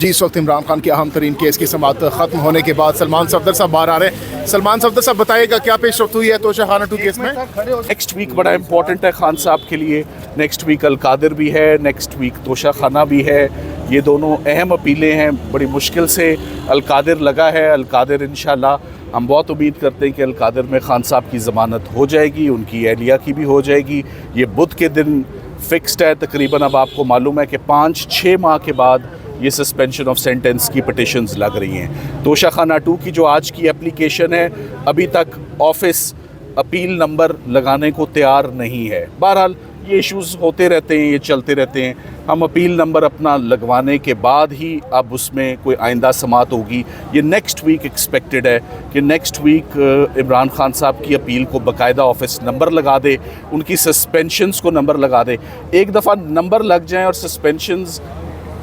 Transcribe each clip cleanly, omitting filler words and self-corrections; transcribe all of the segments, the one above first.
जी, इस वक्त इमरान खान के अहम तरीन केस की समाअत ख़त्म होने के बाद सलमान सफदर साहब बाहर आ रहे हैं। सलमान सफदर साहब बताइएगा क्या पेशरफ्त हुई है तोशाखाना 2 केस में। नेक्स्ट वीक बड़ा इंपॉर्टेंट है खान साहब के लिए। नेक्स्ट वीक अलकादिर भी है, नेक्स्ट वीक तोशाखाना भी है। ये दोनों अहम अपीलें हैं। बड़ी मुश्किल से अलकादिर लगा है। अलकादिर इंशाल्लाह हम बहुत उम्मीद करते हैं कि अलकादिर में खान साहब की ज़मानत हो जाएगी, उनकी अहलिया की भी हो जाएगी। ये बुध के दिन फिक्स्ड है तकरीबन। अब आपको मालूम है कि 5-6 माह के बाद ये सस्पेंशन ऑफ सेंटेंस की पिटिशंस लग रही हैं। तोशाखाना 2 की जो आज की एप्लीकेशन है, अभी तक ऑफिस अपील नंबर लगाने को तैयार नहीं है। बहरहाल ये इश्यूज़ होते रहते हैं, ये चलते रहते हैं। हम अपील नंबर अपना लगवाने के बाद ही अब उसमें कोई आइंदा समाअत होगी। ये नेक्स्ट वीक एक्सपेक्टेड है कि नेक्स्ट वीक इमरान खान साहब की अपील को बाकायदा ऑफिस नंबर लगा दे, उनकी सस्पेंशंस को नंबर लगा दे। एक दफ़ा नंबर लग जाएँ और सस्पेंशंस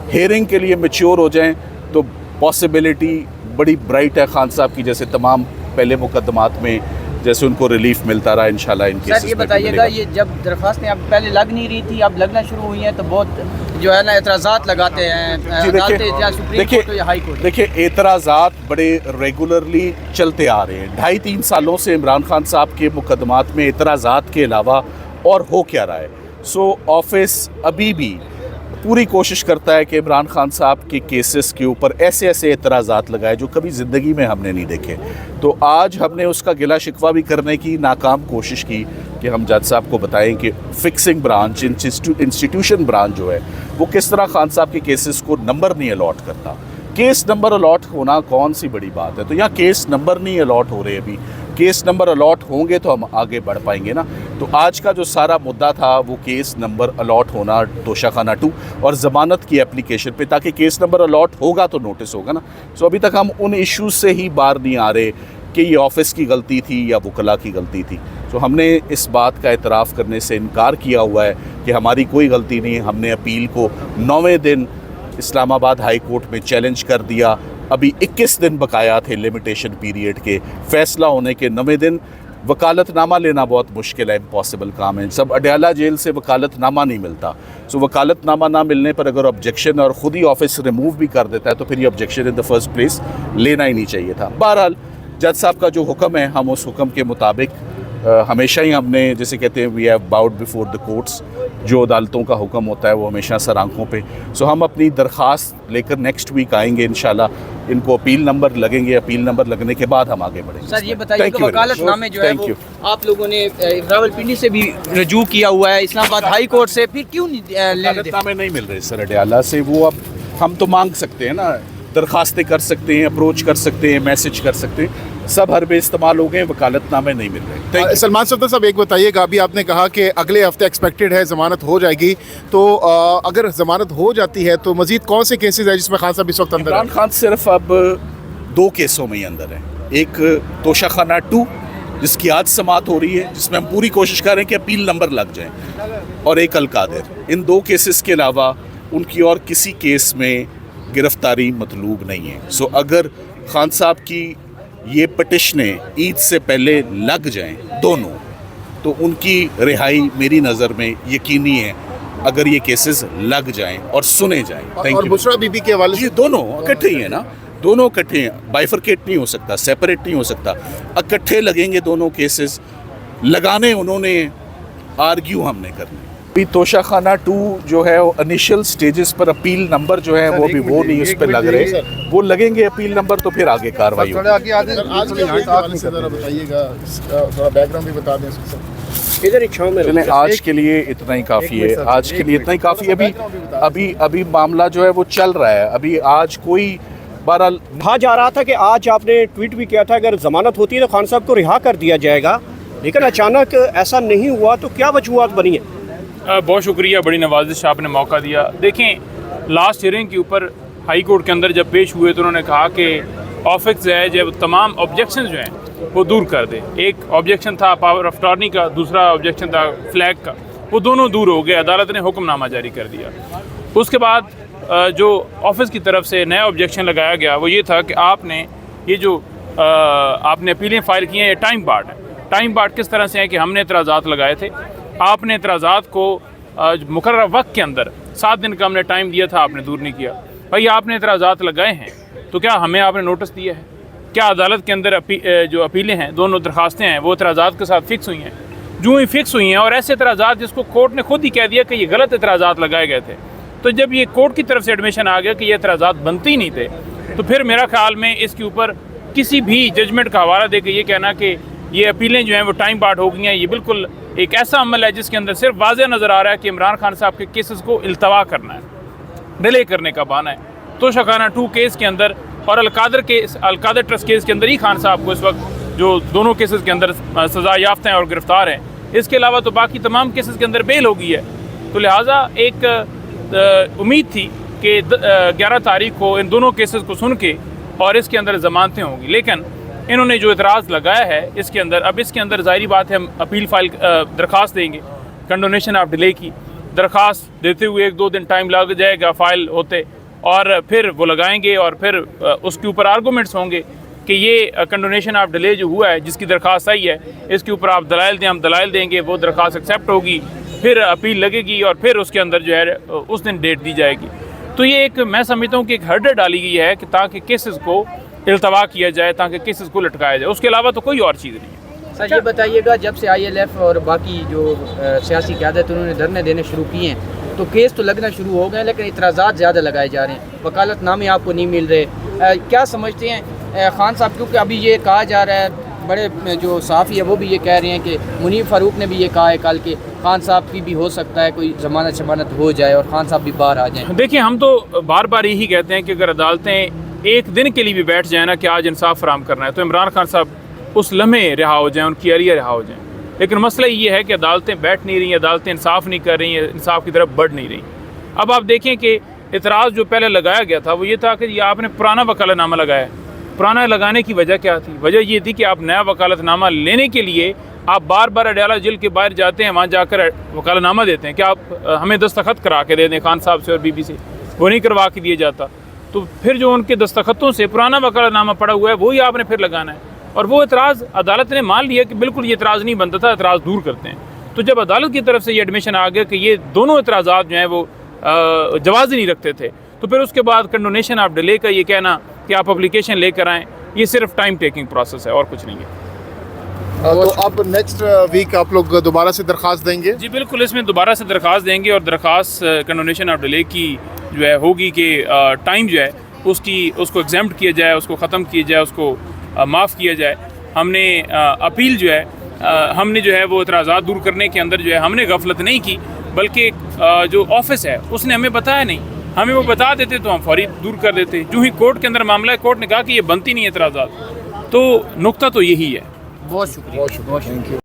हेयरिंग के लिए मैच्योर हो जाएं तो पॉसिबिलिटी बड़ी ब्राइट है खान साहब की, जैसे तमाम पहले मुकदमात में जैसे उनको रिलीफ मिलता रहा इंशाल्लाह इनके। सर ये बताइएगा, ये जब दरख्वास्तें अब पहले लग नहीं रही थी, अब लगना शुरू हुई हैं तो बहुत जो है ना एतराज़ात लगाते हैं देखिए एतराज़ात बड़े रेगुलरली चलते आ रहे हैं। 2.5-3 सालों से इमरान खान साहब के मुकदमात में एतराज़ात के अलावा और हो क्या रहा है। सो ऑफिस अभी भी पूरी कोशिश करता है कि इमरान खान साहब के केसेस के ऊपर ऐसे ऐसे एतराज़ात लगाए जो कभी ज़िंदगी में हमने नहीं देखे। तो आज हमने उसका गिला शिकवा भी करने की नाकाम कोशिश की कि हम जज साहब को बताएं कि फिक्सिंग ब्रांच, इंस्टीट्यूशन ब्रांच जो है वो किस तरह खान साहब के केसेस को नंबर नहीं अलॉट करता। केस नंबर अलॉट होना कौन सी बड़ी बात है। तो यहाँ केस नंबर नहीं अलॉट हो रहे, अभी केस नंबर अलॉट होंगे तो हम आगे बढ़ पाएंगे ना। तो आज का जो सारा मुद्दा था वो केस नंबर अलॉट होना तोशाखाना 2 और ज़मानत की एप्लीकेशन पे, ताकि केस नंबर अलॉट होगा तो नोटिस होगा ना। सो अभी तक हम उन इश्यूज से ही बाहर नहीं आ रहे कि ये ऑफिस की गलती थी या वकला की गलती थी। तो हमने इस बात का एतराफ़ करने से इनकार किया हुआ है कि हमारी कोई गलती नहीं। हमने अपील को 9वें दिन इस्लामाबाद हाई कोर्ट में चैलेंज कर दिया। अभी 21 दिन बकाया थे लिमिटेशन पीरियड के। फ़ैसला होने के 9वें दिन वकालतनामा लेना बहुत मुश्किल है, इम्पॉसिबल काम है। सब अडयाला जेल से वकालतनामा नहीं मिलता। सो वकालतनामा ना मिलने पर अगर ऑब्जेक्शन और ख़ुद ही ऑफिस रिमूव भी कर देता है तो फिर ये objection in the first place लेना ही नहीं चाहिए था। बहरहाल जज साहब का जो हुक्म है हम उस हुक्म के मुताबिक हमेशा ही हमने, जैसे कहते हैं we have bowed before the courts, जो अदालतों का हुक्म होता है वो हमेशा सर आँखों पे। सो हम अपनी दरख्वास्त लेकर नेक्स्ट वीक आएंगे इंशाल्लाह। इनको अपील नंबर लगेंगे, अपील नंबर लगने के बाद हम आगे बढ़ेंगे। सर ये बताइए कि वकालतनामे जो है वो आप लोगों ने रावलपिंडी से भी रजू किया हुआ है, इस्लामाबाद हाई कोर्ट से, फिर क्यों वकालतनामे नहीं मिल रहे सर अडयाला से? वो अब हम तो मांग सकते हैं ना, दरखास्तें कर सकते हैं, अप्रोच कर सकते हैं, मैसेज कर सकते हैं, सब हरबे इस्तेमाल हो गए, वकालतनामे नहीं मिल रहे। सलमान सफदर साहब एक बताइएगा, अभी आपने कहा कि अगले हफ्ते एक्सपेक्टेड है ज़मानत हो जाएगी, तो अगर ज़मानत हो जाती है तो मज़ीद कौन से केसेस हैं जिसमें खान साहब इस वक्त अंदर? इमरान खान सिर्फ अब 2 केसों में ही अंदर है। एक तोशाखाना 2 जिसकी आज समाअत हो रही है, जिसमें हम पूरी कोशिश कर रहे हैं कि अपील नंबर लग जाए, और एक अलकादिर। इन 2 केसेस के अलावा उनकी और किसी केस में गिरफ्तारी मतलूब नहीं है। सो अगर खान साहब की ये पिटिशनें ईद से पहले लग जाएं दोनों, तो उनकी रिहाई मेरी नज़र में यकीनी है अगर ये केसेस लग जाएं और सुने जाएं। Thank you. और बुशरा बीबी के हवाले ये दोनों इकट्ठे ही है ना, दोनों इकट्ठे हैं, बाइफरकेट नहीं हो सकता, सेपरेट नहीं हो सकता, इकट्ठे लगेंगे दोनों केसेस। लगाने उन्होंने, आर्ग्यू हमने करने। अभी तोशाखाना 2 जो है वो इनिशियल स्टेजेस पर अपील नंबर जो है वो भी वो नहीं उस पर लग रहे, वो लगेंगे अपील नंबर तो फिर आगे कार्रवाई होगी। आज के लिए इतना ही काफ़ी है, आज के लिए इतना ही काफ़ी है। अभी मामला जो है वो चल रहा है। अभी आज कोई बहरहाल कहा जा रहा था कि आज आपने ट्वीट भी किया था अगर ज़मानत होती है तो खान साहब को रिहा कर दिया जाएगा, लेकिन अचानक ऐसा नहीं हुआ, तो क्या वजूहत बनी है? बहुत शुक्रिया, बड़ी नवाजिश आपने मौका दिया। देखें, लास्ट हियरिंग के ऊपर हाई कोर्ट के अंदर जब पेश हुए तो उन्होंने कहा कि ऑफिस जो है जब तमाम ऑब्जेक्शन जो हैं वो दूर कर दे। एक ऑब्जेक्शन था पावर ऑफ अटॉर्नी का, दूसरा ऑब्जेक्शन था फ्लैग का, वो दोनों दूर हो गए। अदालत ने हुक्मनामा जारी कर दिया। उसके बाद जो ऑफिस की तरफ से नया ऑब्जेक्शन लगाया गया वो ये था कि आपने ये जो आपने अपीलें फ़ाइल की हैं ये टाइम बार्ड है। टाइम बार्ड किस तरह से है कि हमने एतराज़ात लगाए थे, आपने एतराज़ात को मुकर्रर वक्त के अंदर 7 दिन का हमने टाइम दिया था, आपने दूर नहीं किया। भाई आपने एतराज़ात लगाए हैं तो क्या हमें आपने नोटिस दिया है? क्या अदालत के अंदर जो अपीलें हैं, दोनों दरखास्तें हैं, वो एतराज़ात के साथ फ़िक्स हुई हैं? जो ही फ़िक्स हुई हैं और ऐसे एतराज़ात जिसको कोर्ट ने खुद ही कह दिया कि ये गलत एतराज़ात लगाए गए थे, तो जब ये कोर्ट की तरफ से एडमिशन आ गया कि ये एतराज़ात बनते ही नहीं थे, तो फिर मेरा ख्याल में इसके ऊपर किसी भी जजमेंट का हवाला दे के ये कहना कि ये अपीलें जो हैं वो टाइम पार्ट हो गई हैं, ये बिल्कुल एक ऐसा अमल है जिसके अंदर सिर्फ वाज़ेह नज़र आ रहा है कि इमरान खान साहब के केसेस को इल्तवा करना है, डिले करने का बहाना है। तो शकाना 2 केस के अंदर और अलकादर ट्रस्ट केस के अंदर ही खान साहब को इस वक्त जो दोनों केसेस के अंदर सज़ा याफ्ता हैं और गिरफ्तार हैं, इसके अलावा तो बाकी तमाम केसेस के अंदर बेल हो गई है। तो लिहाजा एक उम्मीद थी कि 11 तारीख को इन दोनों केसेस को सुन के और इसके अंदर ज़मानतें होंगी, लेकिन इन्होंने जो एतराज़ लगाया है इसके अंदर, अब इसके अंदर ज़ाहिरी बात है हम अपील फाइल दरख्वास्त देंगे, कंडोनेशन ऑफ डिले की दरख्वास्त देते हुए 1-2 दिन टाइम लग जाएगा फाइल होते, और फिर वो लगाएंगे और फिर उसके ऊपर आर्गूमेंट्स होंगे कि ये कंडोनेशन ऑफ डिले जो हुआ है, जिसकी दरख्वास्त आई है, इसके ऊपर आप दलाइल दें, हम दलाइल देंगे, वो दरख्वास्त एक्सेप्ट होगी, फिर अपील लगेगी और फिर उसके अंदर जो है उस दिन डेट दी जाएगी। तो ये एक, मैं समझता हूँ कि एक हर्डल डाली गई है कि ताकि केसेस को इल्तवा किया जाए, ताकि केसेस को लटकाया जाए, उसके अलावा तो कोई और चीज़ नहीं है। सर ये बताइएगा, जब से ILF और बाकी जो सियासी क़यादत उन्होंने धरने देने शुरू किए हैं, तो केस तो लगना शुरू हो गए, लेकिन इतराज़ात ज़्यादा लगाए जा रहे हैं, वकालतनामे आपको नहीं मिल रहे। क्या समझते हैं खान साहब, क्योंकि अभी ये कहा जा रहा है, बड़े जो सहाफ़ी है वो भी ये कह रहे हैं कि मुनीर फ़ारूक ने भी ये कहा है कल के खान साहब की भी हो सकता है कोई ज़मानत हो जाए और खान साहब भी बाहर आ जाएं। देखिए, हम तो बार बार यही कहते हैं कि अगर अदालतें एक दिन के लिए भी बैठ जाए ना कि आज इंसाफ फराम करना है, तो इमरान खान साहब उस लम्हे रिहा हो जाएँ, उनकी एरिया रिहा हो जाएँ। लेकिन मसला ये है कि अदालतें बैठ नहीं रही, अदालतें इंसाफ नहीं कर रही हैं, इंसाफ की तरफ बढ़ नहीं रही। अब आप देखें कि इतराज़ जो पहले लगाया गया था वो ये था कि ये आपने पुराना वकालतनामा लगाया। पुराना लगाने की वजह क्या थी? वजह ये थी कि आप नया वकालतनामा लेने के लिए आप बार बार अडयाला जेल के बाहर जाते हैं, वहाँ जाकर वकालतनामा देते हैं कि आप हमें दस्तखत करा के दे दें खान साहब से और बीबी से, वो नहीं करवा के दिया जाता। तो फिर जो उनके दस्तखतों से पुराना वकालतनामा पड़ा हुआ है वही आपने फिर लगाना है, और वो एतराज़ अदालत ने मान लिया कि बिल्कुल ये एतराज़ नहीं बनता था, एतराज़ दूर करते हैं। तो जब अदालत की तरफ से ये एडमिशन आ गया कि ये दोनों एतराज़ात जो हैं वो जवाज़ ही नहीं रखते थे, तो फिर उसके बाद कंडोनेशन ऑफ डिले का ये कहना कि आप अप्लीकेशन लेकर आएँ, ये सिर्फ टाइम टेकिंग प्रोसेस है और कुछ नहीं है। तो अब नेक्स्ट वीक आप लोग दोबारा से दरख्वास्त देंगे? जी बिल्कुल, इसमें दोबारा से दरख्वास्त देंगे और दरख्वास्त कंडोनेशन ऑफ डिले की जो है होगी कि टाइम जो है उसको एग्जेम्प्ट किया जाए, उसको ख़त्म किया जाए, उसको माफ़ किया जाए। हमने अपील जो है हमने जो है वो एतराज़ात दूर करने के अंदर जो है हमने गफलत नहीं की, बल्कि जो ऑफिस है उसने हमें बताया नहीं, हमें वो बता देते तो हम फौरी दूर कर देते। जो ही कोर्ट के अंदर मामला है, कोर्ट ने कहा कि ये बनती नहीं है एतराज़ात, तो नुक्ता तो यही है। बहुत शुक्रिया। Thank you.